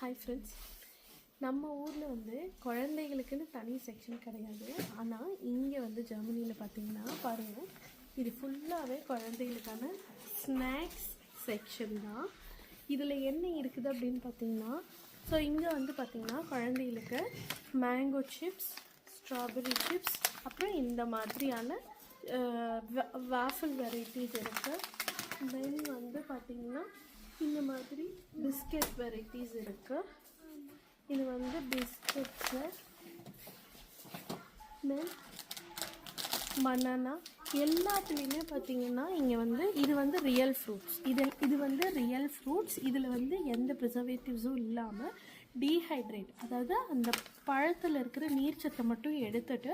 Hi friends, நம்ம ஊரில் வந்து குழந்தைகளுக்குன்னு தனி செக்ஷன் கிடையாது. ஆனால் இங்கே வந்து ஜெர்மனியில் பார்த்திங்கன்னா பாருங்கள், இது ஃபுல்லாகவே குழந்தைகளுக்கான ஸ்நாக்ஸ் செக்ஷன் தான். இதில் என்ன இருக்குது அப்படின்னு பார்த்திங்கன்னா, ஸோ இங்கே வந்து பார்த்திங்கன்னா குழந்தைகளுக்கு மேங்கோ சிப்ஸ், ஸ்ட்ராபெரி சிப்ஸ், அப்புறம் இந்த மாதிரியான வாஃபிள் வெரைட்டிஸ் இருக்குது. தென் வந்து பார்த்திங்கன்னா இந்த மாதிரி பிஸ்கெட் வெரைட்டிஸ் இருக்குது. இது வந்து பிஸ்கெட்ஸு, தென் பனானா, எல்லாத்துலேயுமே பார்த்திங்கன்னா இங்கே வந்து இது வந்து ரியல் ஃப்ரூட்ஸ். இது வந்து ரியல் ஃப்ரூட்ஸ். இதில் வந்து எந்த ப்ரிசர்வேட்டிவ்ஸும் இல்லாமல் டீஹைட்ரேட், அதாவது அந்த பழத்தில் இருக்கிற நீர்ச்சத்தை மட்டும் எடுத்துகிட்டு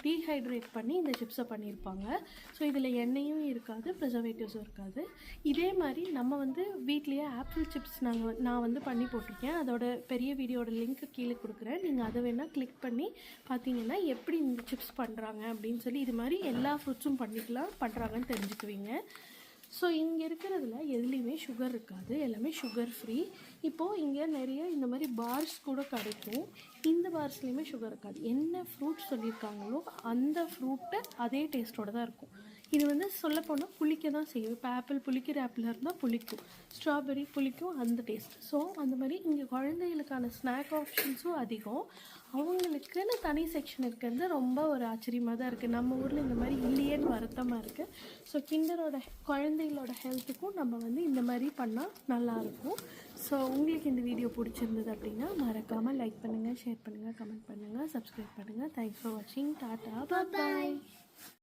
டீஹைட்ரேட் பண்ணி இந்த சிப்ஸை பண்ணியிருப்பாங்க. ஸோ இதில் எண்ணெயும் இருக்காது, ப்ரிசர்வேட்டிவ்ஸும் இருக்காது. இதே மாதிரி நம்ம வந்து வீட்லேயே ஆப்பிள் சிப்ஸ் நான் வந்து பண்ணி போட்டிருக்கேன். அதோட பெரிய வீடியோட லிங்க் கீழே கொடுக்குறேன். நீங்கள் அதை வேணால் கிளிக் பண்ணி பார்த்தீங்கன்னா எப்படி இந்த சிப்ஸ் பண்ணுறாங்க அப்படின்னு சொல்லி இது மாதிரி எல்லா ஃப்ரூட்ஸும் பண்ணுறாங்கன்னு தெரிஞ்சுக்குவீங்க. ஸோ இங்கே இருக்கிறதுல எதுலேயுமே சுகர் இருக்காது, எல்லாமே சுகர் ஃப்ரீ. இப்போது இங்கே நிறைய இந்த மாதிரி பார்ஸ் கூட கிடைக்கும். இந்த பார்ஸ்லேயுமே சுகர் இருக்காது. என்ன ஃப்ரூட் சொல்லியிருக்காங்களோ அந்த ஃப்ரூட்டு அதே டேஸ்ட்டோடு தான் இருக்கும். இது வந்து சொல்லப்போனால் புளிக்க தான் செய்யும். இப்போ ஆப்பிள் புளிக்கிற ஆப்பிளாக இருந்தால் புளிக்கும், ஸ்ட்ராபெரி புளிக்கும், அந்த டேஸ்ட். ஸோ அந்த மாதிரி இங்கே குழந்தைகளுக்கான ஸ்நாக் ஆப்ஷன்ஸும் அதிகம். அவங்களுக்குன்னு தனி செக்ஷன் இருக்கிறது ரொம்ப ஒரு ஆச்சரியமாக தான் இருக்குது. நம்ம ஊரில் இந்த மாதிரி இல்லையேன்னு வருத்தமாக இருக்குது. ஸோ கிண்டரோட குழந்தைகளோட ஹெல்த்துக்கும் நம்ம வந்து இந்த மாதிரி பண்ணால் நல்லாயிருக்கும். ஸோ உங்களுக்கு இந்த வீடியோ பிடிச்சிருந்தது அப்படின்னா மறக்காமல் லைக் பண்ணுங்கள், ஷேர் பண்ணுங்கள், கமெண்ட் பண்ணுங்கள், சப்ஸ்கிரைப் பண்ணுங்கள். தேங்க்ஸ் ஃபார் வாட்சிங். டாட்டா, பாய்.